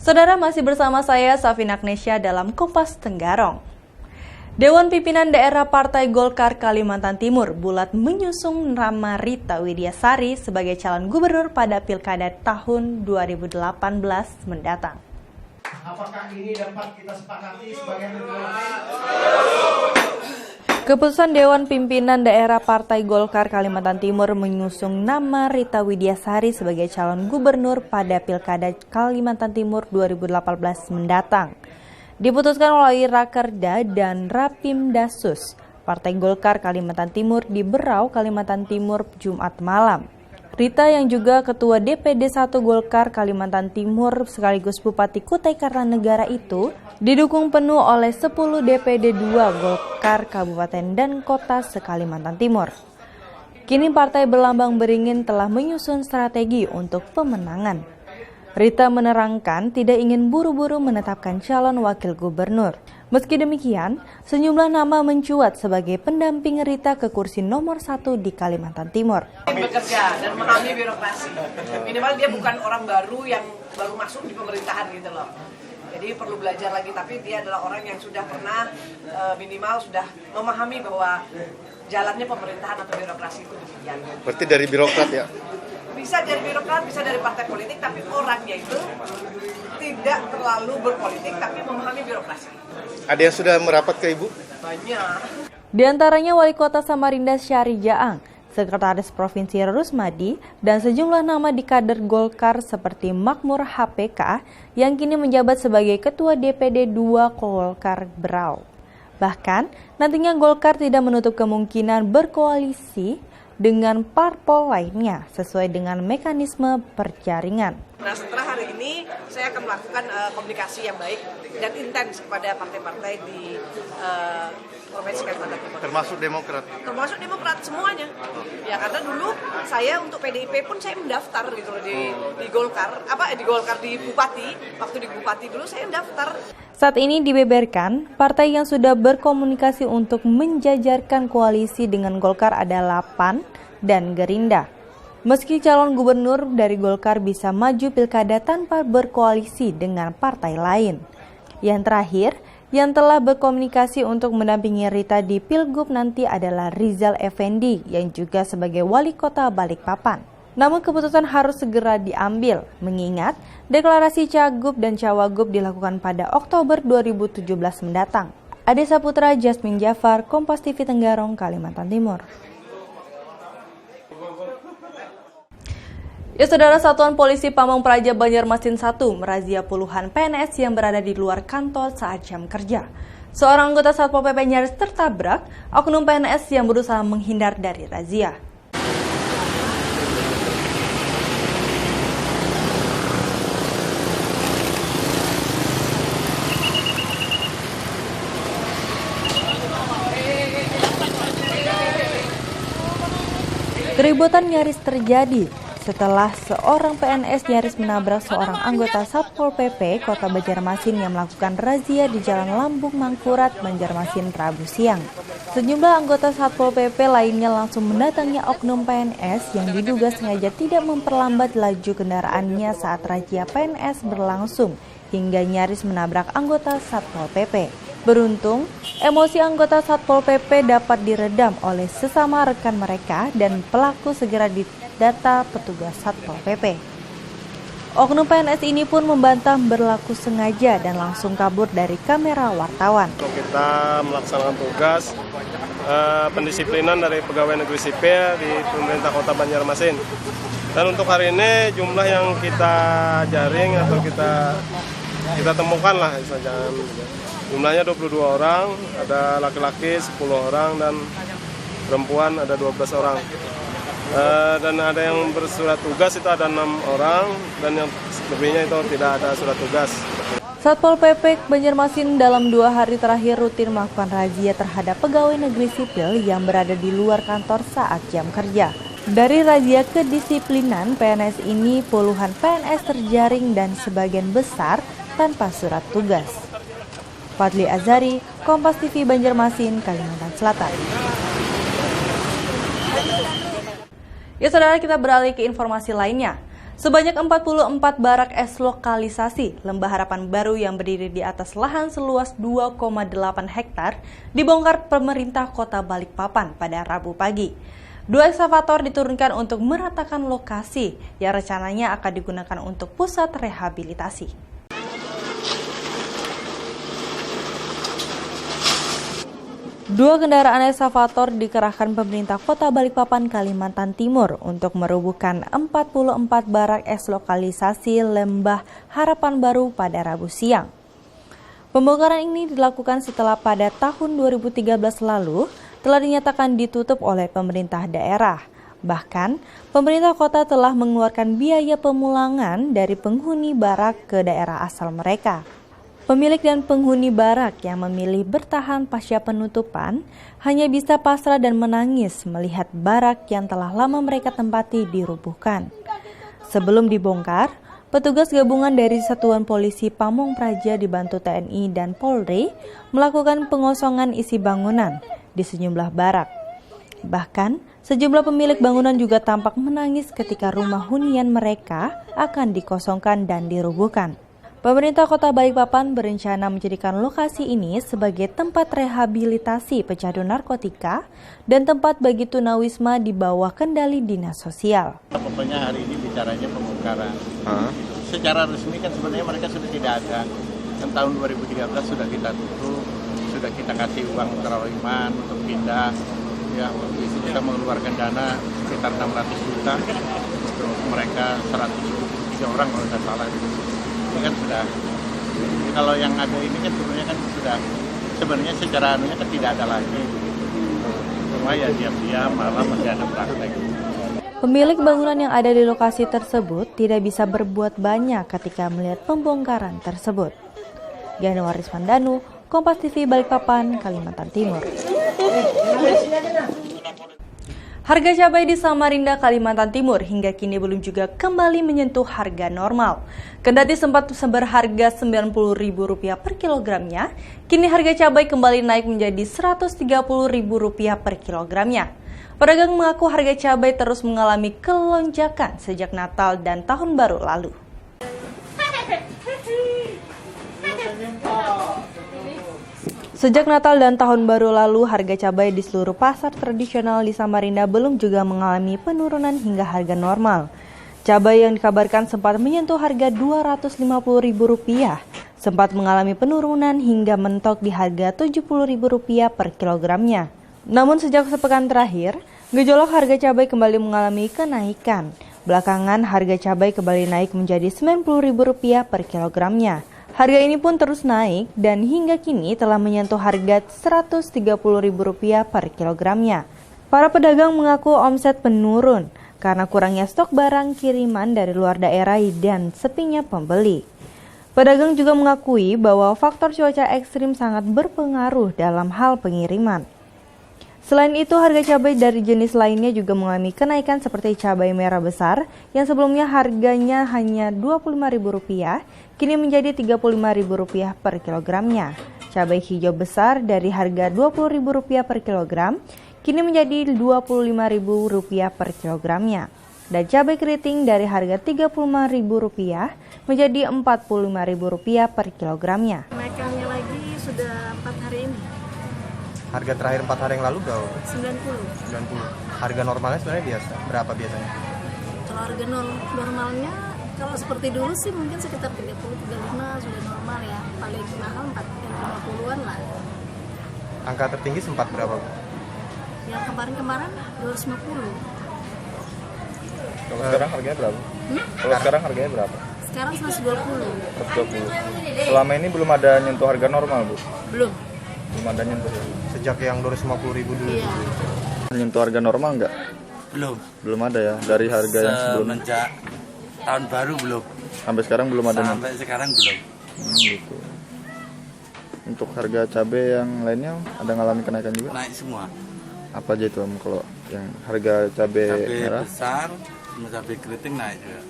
Saudara, masih bersama saya Safina Agnesia dalam Kompas Tenggarong. Dewan Pimpinan Daerah Partai Golkar Kalimantan Timur bulat menyusung nama Rita Widiasari sebagai calon gubernur pada Pilkada tahun 2018 mendatang. Apakah ini dapat kita sepakati sebagai Keputusan Dewan Pimpinan Daerah Partai Golkar Kalimantan Timur mengusung nama Rita Widiasari sebagai calon gubernur pada Pilkada Kalimantan Timur 2018 mendatang. Diputuskan melalui Rakerda dan Rapimdasus Partai Golkar Kalimantan Timur di Berau, Kalimantan Timur, Jumat malam. Rita yang juga Ketua DPD 1 Golkar Kalimantan Timur sekaligus Bupati Kutai Kartanegara itu didukung penuh oleh 10 DPD 2 Golkar Kabupaten dan Kota se-Kalimantan Timur. Kini partai berlambang beringin telah menyusun strategi untuk pemenangan. Rita menerangkan tidak ingin buru-buru menetapkan calon wakil gubernur. Meski demikian, sejumlah nama mencuat sebagai pendamping Rita ke kursi nomor 1 di Kalimantan Timur. Bekerja dan memahami birokrasi. Minimal dia bukan orang baru yang baru masuk di pemerintahan gitu loh. Jadi perlu belajar lagi, tapi dia adalah orang yang sudah pernah minimal sudah memahami bahwa jalannya pemerintahan atau birokrasi itu demikian. Berarti dari birokrat ya? Bisa dari birokrat, bisa dari partai politik, tapi orangnya itu tidak terlalu berpolitik, tapi memahami birokrasi. Ada yang sudah merapat ke Ibu? Banyak. Di antaranya Wali Kota Samarinda Syahri Jaang, Sekretaris Provinsi Rusmadi, dan sejumlah nama di kader Golkar seperti Makmur HPK yang kini menjabat sebagai Ketua DPD 2 Golkar Berau. Bahkan, nantinya Golkar tidak menutup kemungkinan berkoalisi dengan parpol lainnya sesuai dengan mekanisme perjaringan. Nah, setelah hari ini saya akan melakukan komunikasi yang baik dan intens kepada partai-partai di Provinsi Kalimantan Timur. Termasuk Demokrat? Termasuk Demokrat semuanya. Ya, karena dulu saya untuk PDIP pun saya mendaftar gitu loh di Golkar, di Bupati. Waktu di Bupati dulu saya mendaftar. Saat ini dibeberkan, partai yang sudah berkomunikasi untuk menjajarkan koalisi dengan Golkar adalah PAN dan Gerindra. Meski calon gubernur dari Golkar bisa maju pilkada tanpa berkoalisi dengan partai lain. Yang terakhir, yang telah berkomunikasi untuk mendampingi Rita di Pilgub nanti adalah Rizal Effendi yang juga sebagai Wali Kota Balikpapan. Namun keputusan harus segera diambil, mengingat deklarasi Cagup dan Cawagup dilakukan pada Oktober 2017 mendatang. Adesa Putra, Jasmine Jafar, Kompas TV Tenggarong, Kalimantan Timur. Ya saudara, Satuan Polisi Pamong Praja Banjarmasin 1 merazia puluhan PNS yang berada di luar kantor saat jam kerja. Seorang anggota Satpol PP nyaris tertabrak oknum PNS yang berusaha menghindar dari razia. Keributan nyaris terjadi setelah seorang PNS nyaris menabrak seorang anggota Satpol PP Kota Banjarmasin yang melakukan razia di Jalan Lambung Mangkurat, Banjarmasin, Rabu siang. Sejumlah anggota Satpol PP lainnya langsung mendatangi oknum PNS yang diduga sengaja tidak memperlambat laju kendaraannya saat razia PNS berlangsung hingga nyaris menabrak anggota Satpol PP. Beruntung, emosi anggota Satpol PP dapat diredam oleh sesama rekan mereka dan pelaku segera didata petugas Satpol PP. Oknum PNS ini pun membantah berlaku sengaja dan langsung kabur dari kamera wartawan. Kita melaksanakan tugas pendisiplinan dari pegawai negeri sipil di pemerintah Kota Banjarmasin. Dan untuk hari ini jumlah yang kita jaring atau kita temukan lah jumlahnya 22 orang, ada laki-laki 10 orang dan perempuan ada 12 orang. Dan ada yang bersurat tugas itu ada 6 orang dan yang lebihnya itu tidak ada surat tugas. Satpol PP Banjarmasin dalam 2 hari terakhir rutin melakukan razia terhadap pegawai negeri sipil yang berada di luar kantor saat jam kerja. Dari razia kedisiplinan PNS ini, puluhan PNS terjaring dan sebagian besar tanpa surat tugas. Fadli Azhari, Kompas TV Banjarmasin, Kalimantan Selatan. Ya saudara, kita beralih ke informasi lainnya. Sebanyak 44 barak es lokalisasi Lembah Harapan Baru yang berdiri di atas lahan seluas 2,8 hektar dibongkar pemerintah Kota Balikpapan pada Rabu pagi. 2 ekskavator diturunkan untuk meratakan lokasi yang rencananya akan digunakan untuk pusat rehabilitasi. 2 kendaraan ekskavator dikerahkan pemerintah Kota Balikpapan, Kalimantan Timur untuk merobohkan 44 barak es lokalisasi Lembah Harapan Baru pada Rabu siang. Pembongkaran ini dilakukan setelah pada tahun 2013 lalu telah dinyatakan ditutup oleh pemerintah daerah. Bahkan, pemerintah kota telah mengeluarkan biaya pemulangan dari penghuni barak ke daerah asal mereka. Pemilik dan penghuni barak yang memilih bertahan pasca penutupan hanya bisa pasrah dan menangis melihat barak yang telah lama mereka tempati dirubuhkan. Sebelum dibongkar, petugas gabungan dari Satuan Polisi Pamong Praja dibantu TNI dan Polri melakukan pengosongan isi bangunan di sejumlah barak. Bahkan, sejumlah pemilik bangunan juga tampak menangis ketika rumah hunian mereka akan dikosongkan dan dirubuhkan. Pemerintah Kota Balikpapan berencana menjadikan lokasi ini sebagai tempat rehabilitasi pecandu narkotika dan tempat bagi tunawisma di bawah kendali dinas sosial. Pokoknya hari ini bicaranya pembongkaran. Secara resmi kan sebenarnya mereka sudah tidak ada. Kan tahun 2013 sudah kita tutup, sudah kita kasih uang terawiman untuk pindah. Ya, waktu itu kita mengeluarkan dana sekitar 600 juta untuk mereka 123 orang kalau tidak salah. Ini kan sudah, kalau yang ada ini kan sebenarnya secara anunya kan tidak ada lagi. Cuma ya diam-diam malah masih ada praktek. Pemilik bangunan yang ada di lokasi tersebut tidak bisa berbuat banyak ketika melihat pembongkaran tersebut. Ganewaris Pandanu, Kompas TV Balikpapan, Kalimantan Timur. Harga cabai di Samarinda, Kalimantan Timur hingga kini belum juga kembali menyentuh harga normal. Kendati sempat berharga Rp90.000 per kilogramnya, kini harga cabai kembali naik menjadi Rp130.000 per kilogramnya. Pedagang mengaku harga cabai terus mengalami kelonjakan sejak Natal dan Tahun Baru lalu. Sejak Natal dan Tahun Baru lalu, harga cabai di seluruh pasar tradisional di Samarinda belum juga mengalami penurunan hingga harga normal. Cabai yang dikabarkan sempat menyentuh harga Rp250.000, sempat mengalami penurunan hingga mentok di harga Rp70.000 per kilogramnya. Namun sejak sepekan terakhir, gejolak harga cabai kembali mengalami kenaikan. Belakangan harga cabai kembali naik menjadi Rp90.000 per kilogramnya. Harga ini pun terus naik dan hingga kini telah menyentuh harga Rp130.000 per kilogramnya. Para pedagang mengaku omset menurun karena kurangnya stok barang kiriman dari luar daerah dan sepinya pembeli. Pedagang juga mengakui bahwa faktor cuaca ekstrim sangat berpengaruh dalam hal pengiriman. Selain itu, harga cabai dari jenis lainnya juga mengalami kenaikan seperti cabai merah besar yang sebelumnya harganya hanya Rp25.000, kini menjadi Rp35.000 per kilogramnya. Cabai hijau besar dari harga Rp20.000 per kilogram, kini menjadi Rp25.000 per kilogramnya. Dan cabai keriting dari harga Rp35.000 menjadi Rp45.000 per kilogramnya. Kenaikannya lagi sudah 4 hari ini. Harga terakhir 4 hari yang lalu berapa? 90. Harga normalnya sebenarnya biasa. Berapa biasanya? Kalau harga normalnya, kalau seperti dulu sih mungkin sekitar 30-35 sudah normal ya. Paling mahal 50-an lah. Angka tertinggi sempat berapa? Yang kemarin 250. Kalau sekarang harganya berapa? Kalau sekarang harganya berapa? Sekarang 120. 120. Selama ini belum ada nyentuh harga normal, Bu? Belum Ada nyentuh. Sejak yang Rp250.000 dulu. Iya. Nyentuh harga normal nggak? Belum ada ya, dari harga yang sebelumnya. Semenjak Tahun Baru belum. Sampai sekarang belum ada. Sampai sekarang belum. Gitu. Untuk harga cabai yang lainnya ada ngalami kenaikan juga? Naik semua. Apa aja itu, Om? Kalau yang harga cabai merah? Besar, sama cabai keriting naik juga.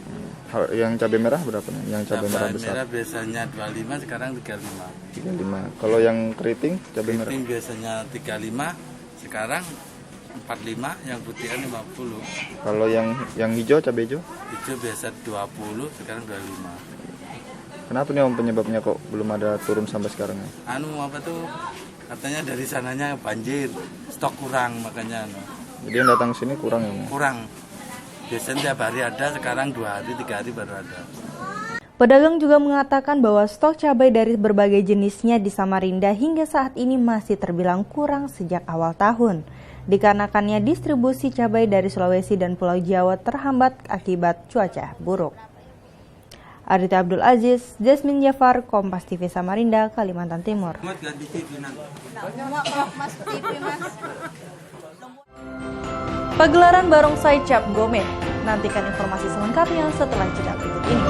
Yang cabai merah berapa nih? Yang cabai merah besar? Merah biasanya 25, sekarang 35. 35. Kalau yang keriting, cabai merah? Keriting biasanya 35, sekarang 45, yang putihan 50. Kalau yang hijau, cabai hijau? Hijau biasa 20, sekarang 25. Kenapa nih Om penyebabnya kok belum ada turun sampai sekarang? Apa tuh, katanya dari sananya banjir, stok kurang makanya. Jadi yang datang ke sini kurang ya? Om? Kurang. Biasanya tiap hari ada, sekarang 2 hari, 3 hari baru ada. Pedagang juga mengatakan bahwa stok cabai dari berbagai jenisnya di Samarinda hingga saat ini masih terbilang kurang sejak awal tahun. Dikarenakannya distribusi cabai dari Sulawesi dan Pulau Jawa terhambat akibat cuaca buruk. Arita Abdul Aziz, Jasmine Jafar, Kompas TV Samarinda, Kalimantan Timur. Pagelaran barongsai Cap Gomeh. Nantikan informasi selengkapnya setelah jeda berikut ini.